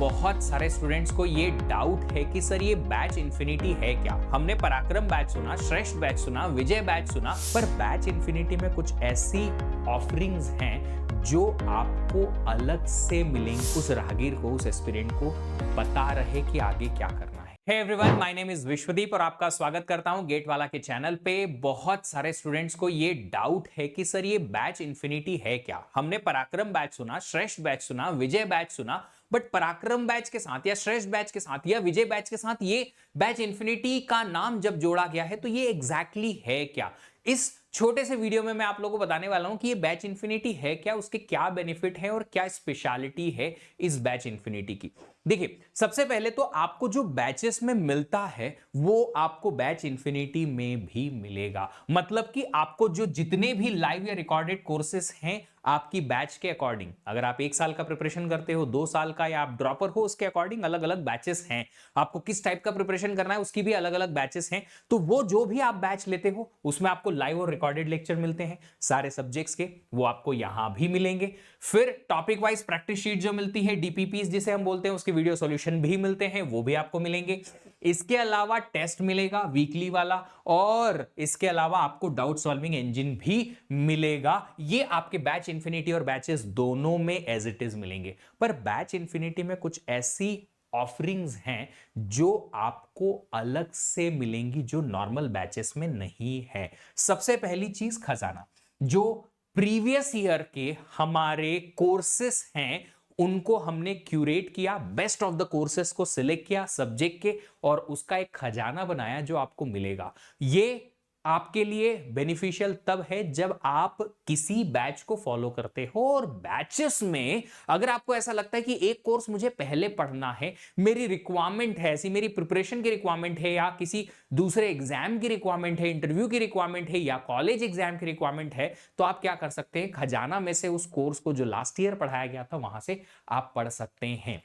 बहुत सारे स्टूडेंट्स को ये डाउट है कि सर ये बैच इन्फिनिटी है क्या। हमने पराक्रम बैच सुना, श्रेष्ठ बैच सुना, विजय बैच सुना, पर बैच इन्फिनिटी में कुछ ऐसी ऑफरिंग्स हैं जो आपको अलग से मिलेंगे। उस राहगीर को, उस एस्पिरेंट को पता रहे कि आगे क्या करना है। Hey everyone, my name is Vishwadeep और आपका स्वागत करता हूं गेट वाला के चैनल पे। बहुत सारे स्टूडेंट्स को ये डाउट है कि सर ये बैच इन्फिनिटी है क्या। हमने पराक्रम बैच सुना, श्रेष्ठ बैच सुना, विजय बैच सुना, बट पराक्रम बैच के साथ या श्रेष्ठ बैच के साथ या विजय बैच के साथ ये बैच इन्फिनिटी का नाम जब जोड़ा गया है तो ये एग्जैक्टली है क्या। इस छोटे से वीडियो में मैं आप लोगों को बताने वाला हूं कि ये बैच इन्फिनिटी है क्या, उसके क्या बेनिफिट है और क्या स्पेशलिटी है इस बैच इन्फिनिटी की। देखिए, सबसे पहले तो आपको जो बैचेस में मिलता है वो आपको बैच इन्फिनिटी में भी मिलेगा। मतलब कि आपको जो जितने भी लाइव या रिकॉर्डेड कोर्सेस हैं आपकी बैच के अकॉर्डिंग, अगर आप 1 साल का प्रिपरेशन करते हो, 2 साल का, या आप ड्रॉपर हो, उसके अकॉर्डिंग अलग अलग बैचेस हैं। आपको किस टाइप का प्रिपरेशन करना है उसकी भी अलग अलग बैचेस हैं। तो वो जो भी आप बैच लेते हो उसमें आपको लाइव और रिकॉर्डेड लेक्चर मिलते हैं सारे सब्जेक्ट्स के, वो आपको यहां भी मिलेंगे। फिर टॉपिक वाइज प्रैक्टिस शीट जो मिलती है, डीपीपीस जिसे हम बोलते हैं, उसके वीडियो सॉल्यूशन भी मिलते हैं, वो भी आपको मिलेंगे। इसके अलावा टेस्ट मिलेगा वीकली वाला, और इसके अलावा आपको डाउट सॉल्विंग इंजन भी मिलेगा। ये आपके बैच इन्फिनिटी और बैचेस दोनों में एज इट इज मिलेंगे। पर बैच इन्फिनिटी में कुछ ऐसी ऑफरिंग्स हैं जो आपको अलग से मिलेंगी जो नॉर्मल बैचेस में नहीं है। सबसे पहली चीज खजाना। जो प्रीवियस ईयर के हमारे कोर्सेस हैं उनको हमने क्यूरेट किया, बेस्ट ऑफ द कोर्सेस को सिलेक्ट किया सब्जेक्ट के, और उसका एक खजाना बनाया जो आपको मिलेगा। ये आपके लिए बेनिफिशियल तब है जब आप किसी बैच को फॉलो करते हो। और बैचेस में अगर आपको ऐसा लगता है कि एक कोर्स मुझे पहले पढ़ना है, मेरी रिक्वायरमेंट है ऐसी, मेरी प्रिपरेशन की रिक्वायरमेंट है, या किसी दूसरे एग्जाम की रिक्वायरमेंट है, इंटरव्यू की रिक्वायरमेंट है, या कॉलेज एग्जाम की रिक्वायरमेंट है, तो आप क्या कर सकते हैं, खजाना में से उस कोर्स को जो लास्ट ईयर पढ़ाया गया था वहां से आप पढ़ सकते हैं।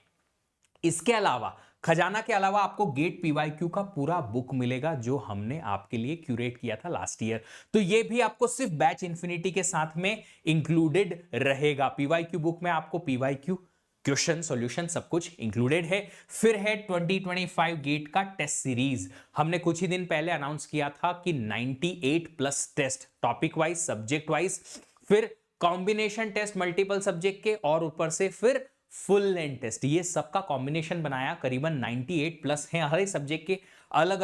इसके अलावा, खजाना के अलावा आपको गेट पीवाईक्यू का पूरा बुक मिलेगा जो हमने आपके लिए क्यूरेट किया था लास्ट ईयर। तो ये भी आपको सिर्फ बैच इन्फिनिटी के साथ में इंक्लूडेड रहेगा। पीवाईक्यू बुक में आपको पीवाईक्यू क्वेश्चन सॉल्यूशन सब कुछ इंक्लूडेड है। फिर है 2025 गेट का टेस्ट सीरीज। हमने कुछ ही दिन पहले अनाउंस किया था कि 98 plus test, topic wise, subject wise, फिर कॉम्बिनेशन टेस्ट मल्टीपल सब्जेक्ट के, और ऊपर से फिर फुल लेंथ टेस्ट। ये सबका कॉम्बिनेशन बनाया करीबन 98 प्लस हैं। हर एक सब्जेक्ट के अलग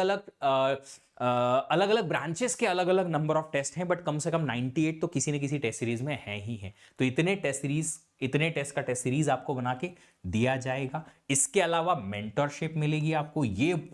अलग ब्रांचेस के अलग अलग नंबर ऑफ टेस्ट हैं, बट कम से कम 98 तो किसी न किसी टेस्ट सीरीज में है ही है। तो इतने टेस्ट का टेस्ट सीरीज आपको बना के दिया जाएगा। इसके अलावा मेंटरशिप मिलेगी आपको। ये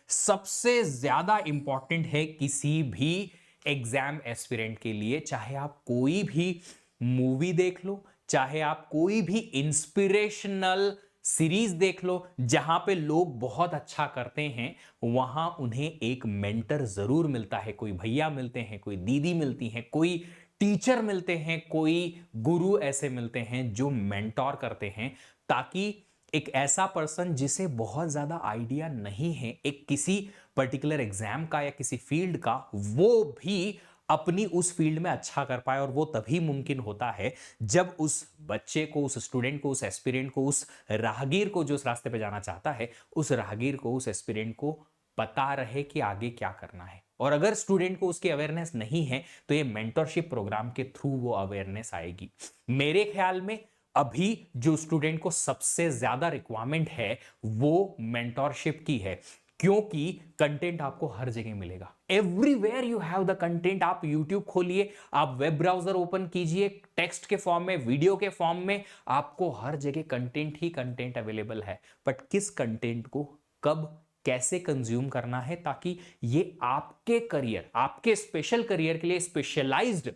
सबसे ज्यादा इंपॉर्टेंट है किसी भी एग्जाम एस्पिरेंट के लिए। चाहे आप कोई भी मूवी देख लो, चाहे आप कोई भी इंस्पिरेशनल सीरीज देख लो जहां पे लोग बहुत अच्छा करते हैं, वहां उन्हें एक मेंटर जरूर मिलता है। कोई भैया मिलते हैं, कोई दीदी मिलती हैं, कोई टीचर मिलते हैं, कोई गुरु ऐसे मिलते हैं जो मेंटोर करते हैं, ताकि एक ऐसा पर्सन जिसे बहुत ज्यादा आइडिया नहीं है एक किसी पर्टिकुलर एग्जाम का या किसी फील्ड का, वो भी अपनी उस फील्ड में अच्छा कर पाए। और वो तभी मुमकिन होता है जब उस बच्चे को, उस स्टूडेंट को, उस एस्पिरेंट को, उस राहगीर को जो उस रास्ते पे जाना चाहता है, उस राहगीर को, उस एस्पिरेंट को पता रहे कि आगे क्या करना है। और अगर स्टूडेंट को उसकी अवेयरनेस नहीं है तो ये मेंटरशिप प्रोग्राम के थ्रू वो अवेयरनेस आएगी। मेरे ख्याल में अभी जो स्टूडेंट को सबसे ज्यादा रिक्वायरमेंट है वो मेंटरशिप की है, क्योंकि कंटेंट आपको हर जगह मिलेगा। Everywhere you have the content. आप यूट्यूब खोलिए, आप वेब ब्राउजर ओपन कीजिए, टेक्स्ट के फॉर्म में, वीडियो के फॉर्म में, आपको हर जगह कंटेंट ही कंटेंट अवेलेबल है। बट किस कंटेंट को कब कैसे कंज्यूम करना है ताकि ये आपके करियर, आपके स्पेशल करियर के लिए, स्पेशलाइज्ड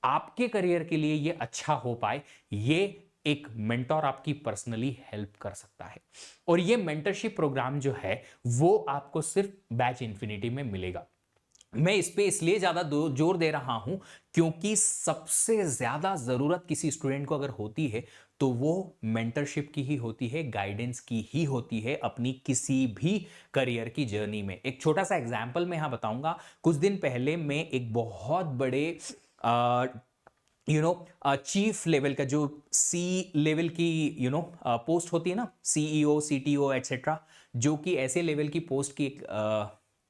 आपके करियर के लिए ये अच्छा हो पाए, ये एक मेंटोर आपकी पर्सनली हेल्प कर सकता है। और ये मेंटरशिप प्रोग्राम जो है वो आपको सिर्फ बैच इन्फिनिटी में मिलेगा। मैं इस पे इसलिए ज्यादा जोर दे रहा हूं क्योंकि सबसे ज्यादा जरूरत किसी स्टूडेंट को अगर होती है तो वो मेंटरशिप की ही होती है, गाइडेंस की ही होती है अपनी किसी भी करियर की जर्नी में। एक छोटा सा एग्जांपल मैं यहां बताऊंगा। कुछ दिन पहले मैं एक बहुत बड़े चीफ लेवल का, जो सी लेवल की पोस्ट होती है ना, सीईओ, सीटीओ एटसेट्रा, जो कि ऐसे लेवल की पोस्ट की एक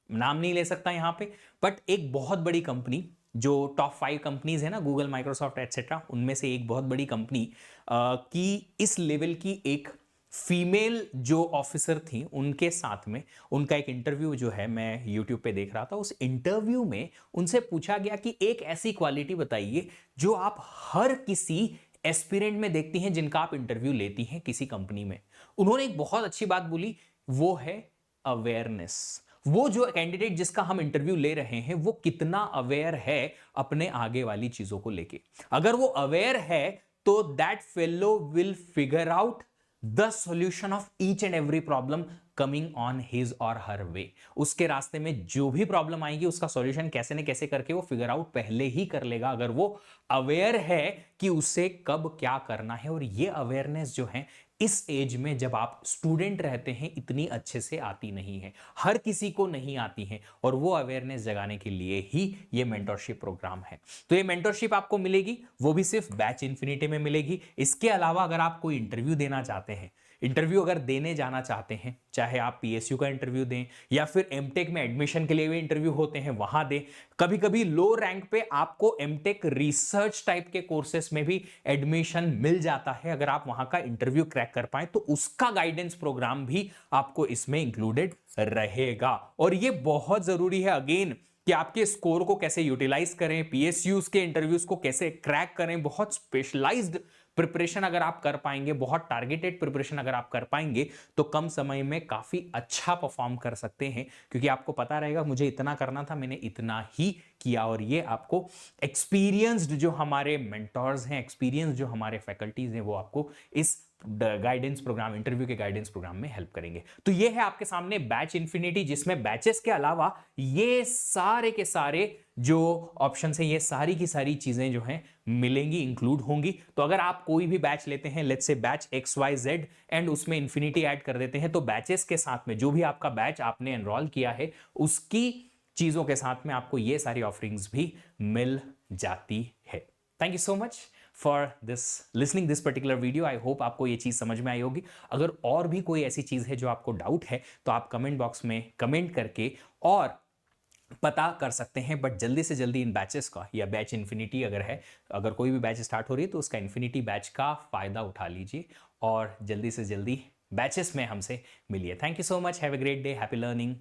नाम नहीं ले सकता यहाँ पे, बट एक बहुत बड़ी कंपनी, जो टॉप 5 कंपनीज है ना, गूगल, माइक्रोसॉफ्ट एटसेट्रा, उनमें से एक बहुत बड़ी कंपनी की इस लेवल की एक फीमेल जो ऑफिसर थी, उनके साथ में उनका एक इंटरव्यू जो है मैं यूट्यूब पे देख रहा था। उस इंटरव्यू में उनसे पूछा गया कि एक ऐसी क्वालिटी बताइए जो आप हर किसी एस्पिरेंट में देखती हैं जिनका आप इंटरव्यू लेती हैं किसी कंपनी में। उन्होंने एक बहुत अच्छी बात बोली, वो है अवेयरनेस। वो जो कैंडिडेट जिसका हम इंटरव्यू ले रहे हैं वो कितना अवेयर है अपने आगे वाली चीजों को लेके। अगर वो अवेयर है तो that fellow will figure out the solution of each and every problem coming on his और हर वे। उसके रास्ते में जो भी प्रॉब्लम आएगी उसका सॉल्यूशन कैसे न कैसे करके वो फिगर आउट पहले ही कर लेगा, अगर वो अवेयर है कि उसे कब क्या करना है। और ये अवेयरनेस जो है इस एज में, जब आप स्टूडेंट रहते हैं, इतनी अच्छे से आती नहीं है, हर किसी को नहीं आती है। और वो अवेयरनेस जगाने के लिए ही ये मेंटरशिप प्रोग्राम है। तो ये मेंटरशिप आपको मिलेगी, वो भी सिर्फ बैच इन्फिनिटी में मिलेगी। इसके अलावा अगर आप कोई इंटरव्यू देना चाहते हैं, इंटरव्यू अगर देने जाना चाहते हैं, चाहे आप पीएसयू का इंटरव्यू दें या फिर एमटेक में एडमिशन के लिए भी इंटरव्यू होते हैं वहां दें, कभी कभी लो रैंक पे आपको एमटेक रिसर्च टाइप के कोर्सेस में भी एडमिशन मिल जाता है। अगर आप वहां का इंटरव्यू क्रैक कर पाए तो उसका गाइडेंस प्रोग्राम भी आपको इसमें इंक्लूडेड रहेगा। और ये बहुत जरूरी है अगेन, कि आपके स्कोर को कैसे यूटिलाइज करें, पीएसयूज के इंटरव्यूज को कैसे क्रैक करें। बहुत स्पेशलाइज्ड प्रिपरेशन अगर आप कर पाएंगे, बहुत टारगेटेड प्रिपरेशन अगर आप कर पाएंगे, तो कम समय में काफी अच्छा परफॉर्म कर सकते हैं। क्योंकि आपको पता रहेगा मुझे इतना करना था, मैंने इतना ही किया। और ये आपको एक्सपीरियंस्ड जो हमारे मेंटोर्स हैं, एक्सपीरियंस जो हमारे फैकल्टीज हैं, वो आपको इस गाइडेंस प्रोग्राम, इंटरव्यू के गाइडेंस प्रोग्राम में हेल्प करेंगे। तो ये है आपके सामने बैच इन्फिनिटी, जिसमें बैचेस के अलावा ये सारे के सारे जो ऑप्शंस हैं, ये सारी की सारी चीजें जो हैं मिलेंगी, इंक्लूड होंगी। तो अगर आप कोई भी बैच लेते हैं, let's say batch XYZ, and उसमें इन्फिनिटी ऐड कर देते हैं, तो बैचेस के साथ में जो भी आपका बैच आपने एनरोल किया है उसकी चीजों के साथ में आपको ये सारी ऑफरिंग्स भी मिल जाती है। Thank you so much for this listening this particular video. I hope आपको ये चीज समझ में आई होगी। अगर और भी कोई ऐसी चीज है जो आपको डाउट है तो आप कमेंट बॉक्स में कमेंट करके और पता कर सकते हैं। बट जल्दी से जल्दी इन बैचेस का, या बैच इन्फिनिटी अगर है, अगर कोई भी बैच स्टार्ट हो रही है तो उसका इन्फिनिटी बैच का फायदा उठा लीजिए और जल्दी से जल्दी बैचेस में हमसे मिलिए। Thank you so much, have a great day, happy learning.